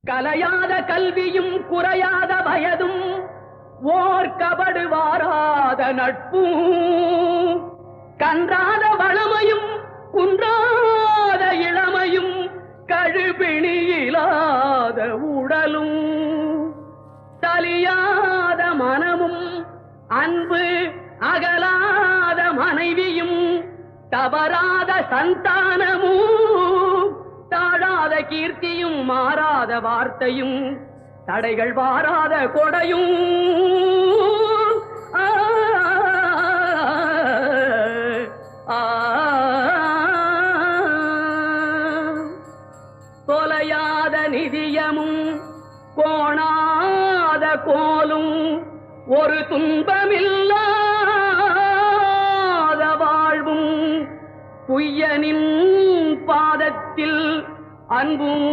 கலையாத கல்வியும் குறையாத வயதும் ஓர் கபடு வாராத நட்பும் கன்றாத வளமையும் குன்றாத இளமையும் கழுபிணியிலாத உடலும் தலியாத மனமும் அன்பு அகலாத மனைவியும் தவறாத சந்தானமும் தாழாத கீர்த்தியும் மாறாத வார்த்தையும் தடைகள் வாராத கொடையும் தொலையாத நிதியமும் கோணாத கோலும் ஒரு துன்பமில்லாத வாழ்வும் குய்யனின் பாதத்தில் அன்பும்